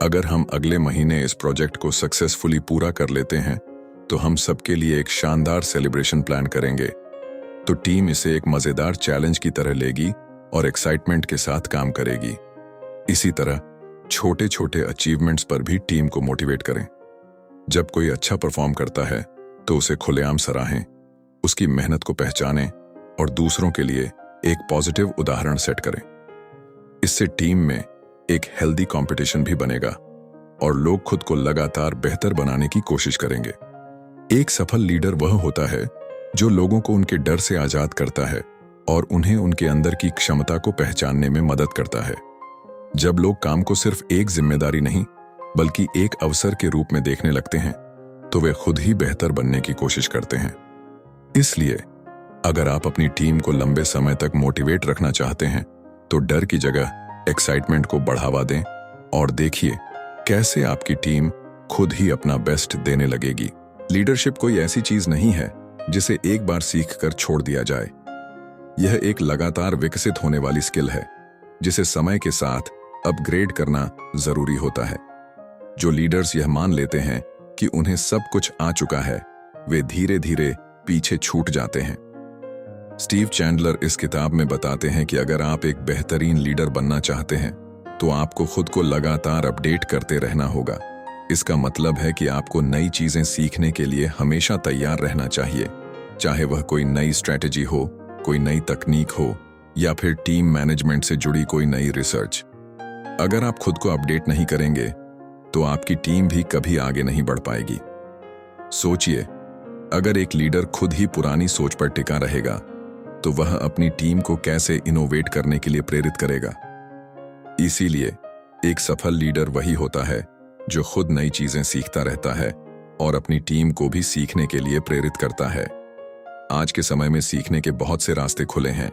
अगर हम अगले महीने इस प्रोजेक्ट को सक्सेसफुली पूरा कर लेते हैं तो हम सबके लिए एक शानदार सेलिब्रेशन प्लान करेंगे, तो टीम इसे एक मजेदार चैलेंज की तरह लेगी और एक्साइटमेंट के साथ काम करेगी। इसी तरह छोटे छोटे अचीवमेंट्स पर भी टीम को मोटिवेट करें। जब कोई अच्छा परफॉर्म करता है तो उसे खुलेआम सराहें, उसकी मेहनत को पहचानें और दूसरों के लिए एक पॉजिटिव उदाहरण सेट करें। इससे टीम में एक हेल्दी कंपटीशन भी बनेगा और लोग खुद को लगातार बेहतर बनाने की कोशिश करेंगे। एक सफल लीडर वह होता है जो लोगों को उनके डर से आजाद करता है और उन्हें उनके अंदर की क्षमता को पहचानने में मदद करता है। जब लोग काम को सिर्फ एक जिम्मेदारी नहीं बल्कि एक अवसर के रूप में देखने लगते हैं तो वे खुद ही बेहतर बनने की कोशिश करते हैं। इसलिए अगर आप अपनी टीम को लंबे समय तक मोटिवेट रखना चाहते हैं तो डर की जगह एक्साइटमेंट को बढ़ावा दें और देखिए कैसे आपकी टीम खुद ही अपना बेस्ट देने लगेगी। लीडरशिप कोई ऐसी चीज नहीं है जिसे एक बार सीखकर छोड़ दिया जाए। यह एक लगातार विकसित होने वाली स्किल है जिसे समय के साथ अपग्रेड करना जरूरी होता है। जो लीडर्स यह मान लेते हैं कि उन्हें सब कुछ आ चुका है, वे धीरे धीरे पीछे छूट जाते हैं। स्टीव चैंडलर इस किताब में बताते हैं कि अगर आप एक बेहतरीन लीडर बनना चाहते हैं तो आपको खुद को लगातार अपडेट करते रहना होगा। इसका मतलब है कि आपको नई चीजें सीखने के लिए हमेशा तैयार रहना चाहिए, चाहे वह कोई नई स्ट्रैटेजी हो, कोई नई तकनीक हो या फिर टीम मैनेजमेंट से जुड़ी कोई नई रिसर्च। अगर आप खुद को अपडेट नहीं करेंगे तो आपकी टीम भी कभी आगे नहीं बढ़ पाएगी। सोचिए, अगर एक लीडर खुद ही पुरानी सोच पर टिका रहेगा तो वह अपनी टीम को कैसे इनोवेट करने के लिए प्रेरित करेगा। इसीलिए एक सफल लीडर वही होता है जो खुद नई चीजें सीखता रहता है और अपनी टीम को भी सीखने के लिए प्रेरित करता है। आज के समय में सीखने के बहुत से रास्ते खुले हैं।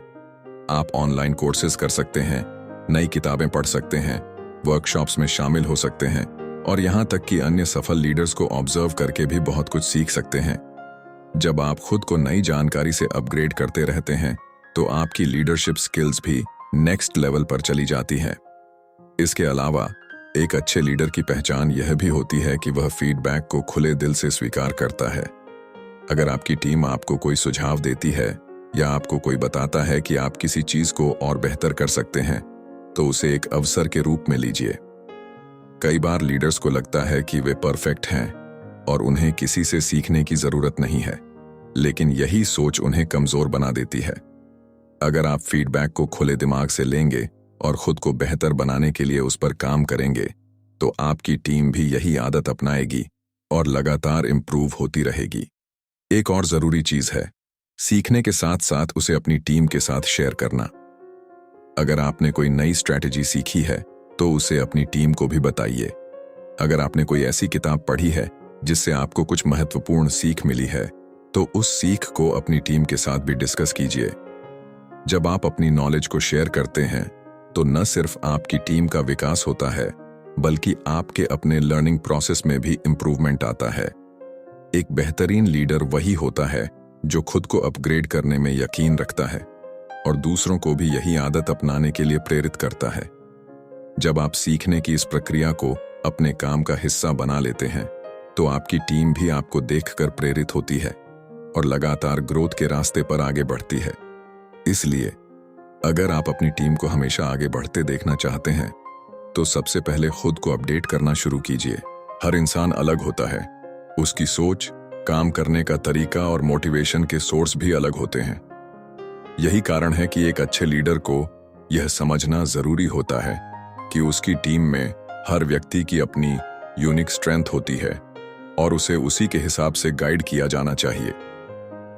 आप ऑनलाइन कोर्सेज कर सकते हैं, नई किताबें पढ़ सकते हैं, वर्कशॉप्स में शामिल हो सकते हैं और यहाँ तक कि अन्य सफल लीडर्स को ऑब्जर्व करके भी बहुत कुछ सीख सकते हैं। जब आप खुद को नई जानकारी से अपग्रेड करते रहते हैं तो आपकी लीडरशिप स्किल्स भी नेक्स्ट लेवल पर चली जाती है। इसके अलावा एक अच्छे लीडर की पहचान यह भी होती है कि वह फीडबैक को खुले दिल से स्वीकार करता है। अगर आपकी टीम आपको कोई सुझाव देती है या आपको कोई बताता है कि आप किसी चीज को और बेहतर कर सकते हैं तो उसे एक अवसर के रूप में लीजिए। कई बार लीडर्स को लगता है कि वे परफेक्ट हैं और उन्हें किसी से सीखने की जरूरत नहीं है, लेकिन यही सोच उन्हें कमजोर बना देती है। अगर आप फीडबैक को खुले दिमाग से लेंगे और खुद को बेहतर बनाने के लिए उस पर काम करेंगे तो आपकी टीम भी यही आदत अपनाएगी और लगातार इंप्रूव होती रहेगी। एक और जरूरी चीज है सीखने के साथ साथ उसे अपनी टीम के साथ शेयर करना। अगर आपने कोई नई स्ट्रैटेजी सीखी है तो उसे अपनी टीम को भी बताइए। अगर आपने कोई ऐसी किताब पढ़ी है जिससे आपको कुछ महत्वपूर्ण सीख मिली है तो उस सीख को अपनी टीम के साथ भी डिस्कस कीजिए। जब आप अपनी नॉलेज को शेयर करते हैं तो न सिर्फ आपकी टीम का विकास होता है बल्कि आपके अपने लर्निंग प्रोसेस में भी इंप्रूवमेंट आता है। एक बेहतरीन लीडर वही होता है जो खुद को अपग्रेड करने में यकीन रखता है और दूसरों को भी यही आदत अपनाने के लिए प्रेरित करता है। जब आप सीखने की इस प्रक्रिया को अपने काम का हिस्सा बना लेते हैं तो आपकी टीम भी आपको देखकर प्रेरित होती है और लगातार ग्रोथ के रास्ते पर आगे बढ़ती है। इसलिए अगर आप अपनी टीम को हमेशा आगे बढ़ते देखना चाहते हैं तो सबसे पहले खुद को अपडेट करना शुरू कीजिए। हर इंसान अलग होता है, उसकी सोच, काम करने का तरीका और मोटिवेशन के सोर्स भी अलग होते हैं। यही कारण है कि एक अच्छे लीडर को यह समझना जरूरी होता है कि उसकी टीम में हर व्यक्ति की अपनी यूनिक स्ट्रेंथ होती है और उसे उसी के हिसाब से गाइड किया जाना चाहिए।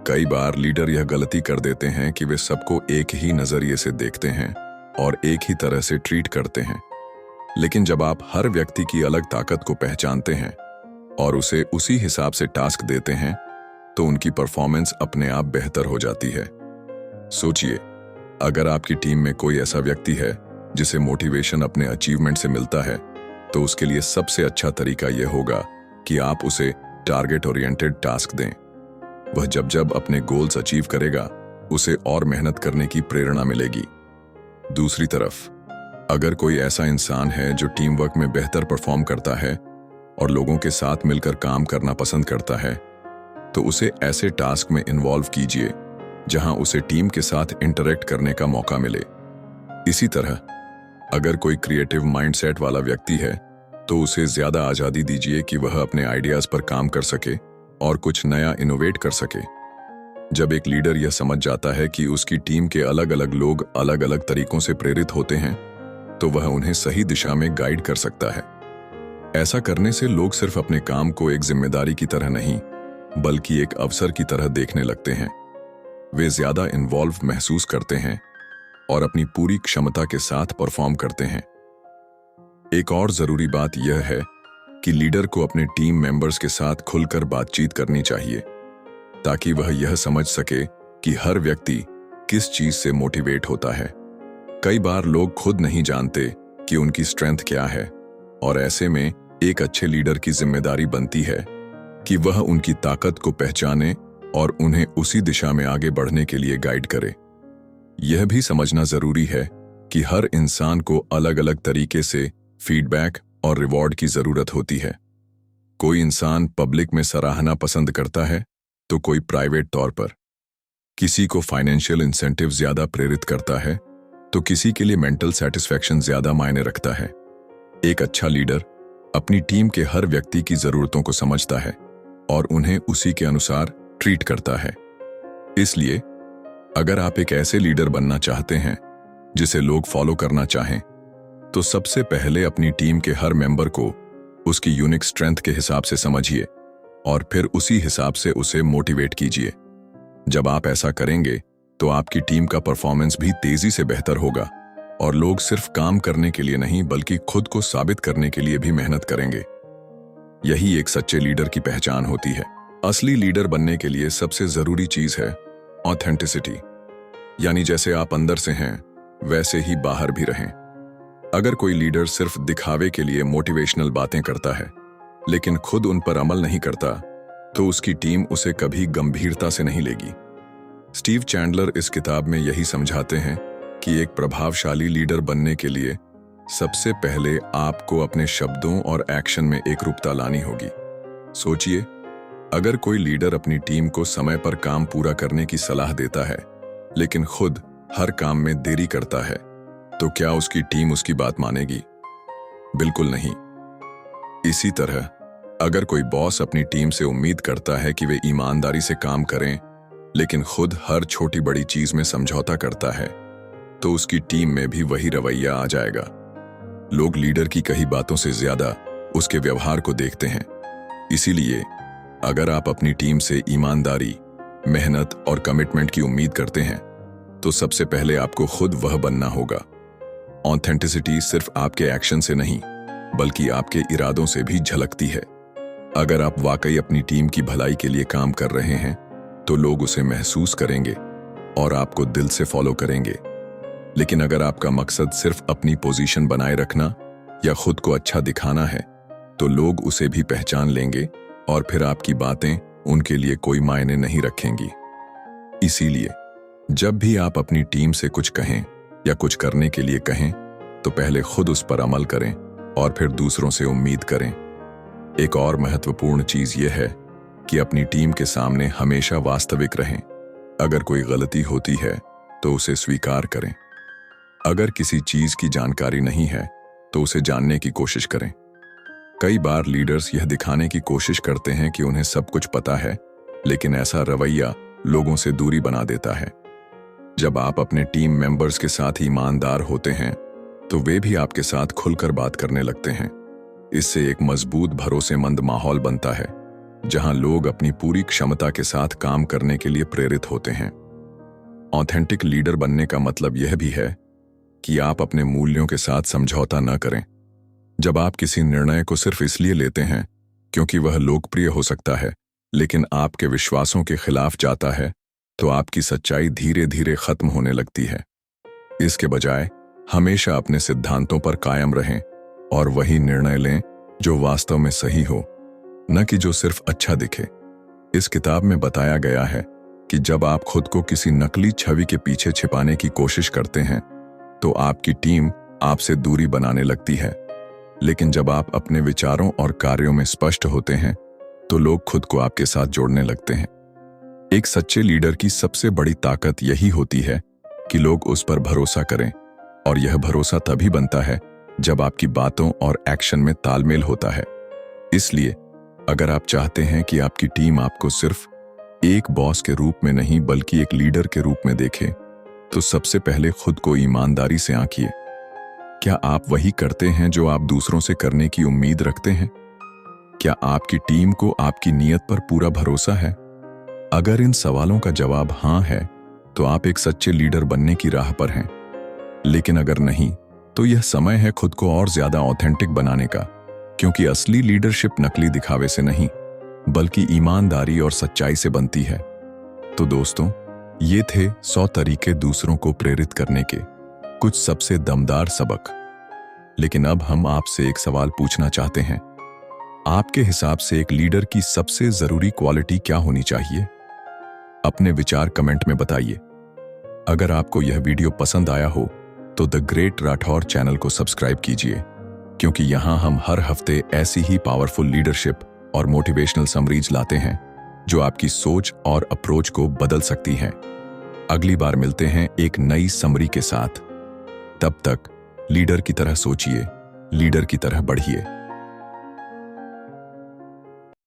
कई बार लीडर यह गलती कर देते हैं कि वे सबको एक ही नजरिए से देखते हैं और एक ही तरह से ट्रीट करते हैं। लेकिन जब आप हर व्यक्ति की अलग ताकत को पहचानते हैं और उसे उसी हिसाब से टास्क देते हैं तो उनकी परफॉर्मेंस अपने आप बेहतर हो जाती है। सोचिए, अगर आपकी टीम में कोई ऐसा व्यक्ति है जिसे मोटिवेशन अपने अचीवमेंट से मिलता है तो उसके लिए सबसे अच्छा तरीका यह होगा कि आप उसे टारगेट ओरिएंटेड टास्क दें। वह जब जब अपने गोल्स अचीव करेगा उसे और मेहनत करने की प्रेरणा मिलेगी। दूसरी तरफ, अगर कोई ऐसा इंसान है जो टीम वर्क में बेहतर परफॉर्म करता है और लोगों के साथ मिलकर काम करना पसंद करता है तो उसे ऐसे टास्क में इन्वॉल्व कीजिए जहां उसे टीम के साथ इंटरेक्ट करने का मौका मिले। इसी तरह अगर कोई क्रिएटिव माइंडसेट वाला व्यक्ति है तो उसे ज्यादा आजादी दीजिए कि वह अपने आइडियाज पर काम कर सके और कुछ नया इनोवेट कर सके। जब एक लीडर यह समझ जाता है कि उसकी टीम के अलग अलग लोग अलग अलग तरीकों से प्रेरित होते हैं तो वह उन्हें सही दिशा में गाइड कर सकता है। ऐसा करने से लोग सिर्फ अपने काम को एक जिम्मेदारी की तरह नहीं बल्कि एक अवसर की तरह देखने लगते हैं। वे ज्यादा इन्वॉल्व महसूस करते हैं और अपनी पूरी क्षमता के साथ परफॉर्म करते हैं। एक और जरूरी बात यह है कि लीडर को अपने टीम मेंबर्स के साथ खुलकर बातचीत करनी चाहिए ताकि वह यह समझ सके कि हर व्यक्ति किस चीज से मोटिवेट होता है। कई बार लोग खुद नहीं जानते कि उनकी स्ट्रेंथ क्या है और ऐसे में एक अच्छे लीडर की जिम्मेदारी बनती है कि वह उनकी ताकत को पहचाने और उन्हें उसी दिशा में आगे बढ़ने के लिए गाइड करे। यह भी समझना जरूरी है कि हर इंसान को अलग अलग तरीके से फीडबैक और रिवॉर्ड की जरूरत होती है। कोई इंसान पब्लिक में सराहना पसंद करता है तो कोई प्राइवेट तौर पर। किसी को फाइनेंशियल इंसेंटिव ज्यादा प्रेरित करता है तो किसी के लिए मेंटल सेटिस्फैक्शन ज्यादा मायने रखता है। एक अच्छा लीडर अपनी टीम के हर व्यक्ति की जरूरतों को समझता है और उन्हें उसी के अनुसार ट्रीट करता है। इसलिए अगर आप एक ऐसे लीडर बनना चाहते हैं जिसे लोग फॉलो करना चाहें तो सबसे पहले अपनी टीम के हर मेंबर को उसकी यूनिक स्ट्रेंथ के हिसाब से समझिए और फिर उसी हिसाब से उसे मोटिवेट कीजिए। जब आप ऐसा करेंगे तो आपकी टीम का परफॉर्मेंस भी तेजी से बेहतर होगा और लोग सिर्फ काम करने के लिए नहीं बल्कि खुद को साबित करने के लिए भी मेहनत करेंगे। यही एक सच्चे लीडर की पहचान होती है। असली लीडर बनने के लिए सबसे जरूरी चीज है ऑथेंटिसिटी, यानी जैसे आप अंदर से हैं वैसे ही बाहर भी रहें। अगर कोई लीडर सिर्फ दिखावे के लिए मोटिवेशनल बातें करता है लेकिन खुद उन पर अमल नहीं करता, तो उसकी टीम उसे कभी गंभीरता से नहीं लेगी। स्टीव चैंडलर इस किताब में यही समझाते हैं कि एक प्रभावशाली लीडर बनने के लिए सबसे पहले आपको अपने शब्दों और एक्शन में एकरूपता लानी होगी। सोचिए, अगर कोई लीडर अपनी टीम को समय पर काम पूरा करने की सलाह देता है लेकिन खुद हर काम में देरी करता है, तो क्या उसकी टीम उसकी बात मानेगी? बिल्कुल नहीं। इसी तरह अगर कोई बॉस अपनी टीम से उम्मीद करता है कि वे ईमानदारी से काम करें लेकिन खुद हर छोटी बड़ी चीज में समझौता करता है, तो उसकी टीम में भी वही रवैया आ जाएगा। लोग लीडर की कही बातों से ज्यादा उसके व्यवहार को देखते हैं। इसीलिए अगर आप अपनी टीम से ईमानदारी, मेहनत और कमिटमेंट की उम्मीद करते हैं, तो सबसे पहले आपको खुद वह बनना होगा। ऑथेंटिसिटी सिर्फ आपके एक्शन से नहीं, बल्कि आपके इरादों से भी झलकती है। अगर आप वाकई अपनी टीम की भलाई के लिए काम कर रहे हैं, तो लोग उसे महसूस करेंगे और आपको दिल से फॉलो करेंगे। लेकिन अगर आपका मकसद सिर्फ अपनी पोजीशन बनाए रखना या खुद को अच्छा दिखाना है, तो लोग उसे भी पहचान लेंगे और फिर आपकी बातें उनके लिए कोई मायने नहीं रखेंगी। इसीलिए जब भी आप अपनी टीम से कुछ कहें या कुछ करने के लिए कहें, तो पहले खुद उस पर अमल करें और फिर दूसरों से उम्मीद करें। एक और महत्वपूर्ण चीज यह है कि अपनी टीम के सामने हमेशा वास्तविक रहें। अगर कोई गलती होती है तो उसे स्वीकार करें। अगर किसी चीज की जानकारी नहीं है तो उसे जानने की कोशिश करें। कई बार लीडर्स यह दिखाने की कोशिश करते हैं कि उन्हें सब कुछ पता है, लेकिन ऐसा रवैया लोगों से दूरी बना देता है। जब आप अपने टीम मेंबर्स के साथ ईमानदार होते हैं, तो वे भी आपके साथ खुलकर बात करने लगते हैं। इससे एक मजबूत, भरोसेमंद माहौल बनता है, जहां लोग अपनी पूरी क्षमता के साथ काम करने के लिए प्रेरित होते हैं। ऑथेंटिक लीडर बनने का मतलब यह भी है कि आप अपने मूल्यों के साथ समझौता न करें। जब आप किसी निर्णय को सिर्फ इसलिए लेते हैं क्योंकि वह लोकप्रिय हो सकता है, लेकिन आपके विश्वासों के खिलाफ जाता है, तो आपकी सच्चाई धीरे धीरे खत्म होने लगती है। इसके बजाय हमेशा अपने सिद्धांतों पर कायम रहें और वही निर्णय लें जो वास्तव में सही हो, न कि जो सिर्फ अच्छा दिखे। इस किताब में बताया गया है कि जब आप खुद को किसी नकली छवि के पीछे छिपाने की कोशिश करते हैं, तो आपकी टीम आपसे दूरी बनाने लगती है। लेकिन जब आप अपने विचारों और कार्यों में स्पष्ट होते हैं, तो लोग खुद को आपके साथ जोड़ने लगते हैं। एक सच्चे लीडर की सबसे बड़ी ताकत यही होती है कि लोग उस पर भरोसा करें, और यह भरोसा तभी बनता है जब आपकी बातों और एक्शन में तालमेल होता है। इसलिए अगर आप चाहते हैं कि आपकी टीम आपको सिर्फ एक बॉस के रूप में नहीं, बल्कि एक लीडर के रूप में देखे, तो सबसे पहले खुद को ईमानदारी से आंकिए। क्या आप वही करते हैं जो आप दूसरों से करने की उम्मीद रखते हैं? क्या आपकी टीम को आपकी नीयत पर पूरा भरोसा है? अगर इन सवालों का जवाब हाँ है, तो आप एक सच्चे लीडर बनने की राह पर हैं। लेकिन अगर नहीं, तो यह समय है खुद को और ज्यादा ऑथेंटिक बनाने का, क्योंकि असली लीडरशिप नकली दिखावे से नहीं, बल्कि ईमानदारी और सच्चाई से बनती है। तो दोस्तों, ये थे 100 तरीके दूसरों को प्रेरित करने के कुछ सबसे दमदार सबक। लेकिन अब हम आपसे एक सवाल पूछना चाहते हैं। आपके हिसाब से एक लीडर की सबसे जरूरी क्वालिटी क्या होनी चाहिए? अपने विचार कमेंट में बताइए। अगर आपको यह वीडियो पसंद आया हो, तो द ग्रेट राठौर चैनल को सब्सक्राइब कीजिए, क्योंकि यहां हम हर हफ्ते ऐसी ही पावरफुल लीडरशिप और मोटिवेशनल समरीज लाते हैं जो आपकी सोच और अप्रोच को बदल सकती हैं। अगली बार मिलते हैं एक नई समरी के साथ। तब तक लीडर की तरह सोचिए, लीडर की तरह बढ़िए।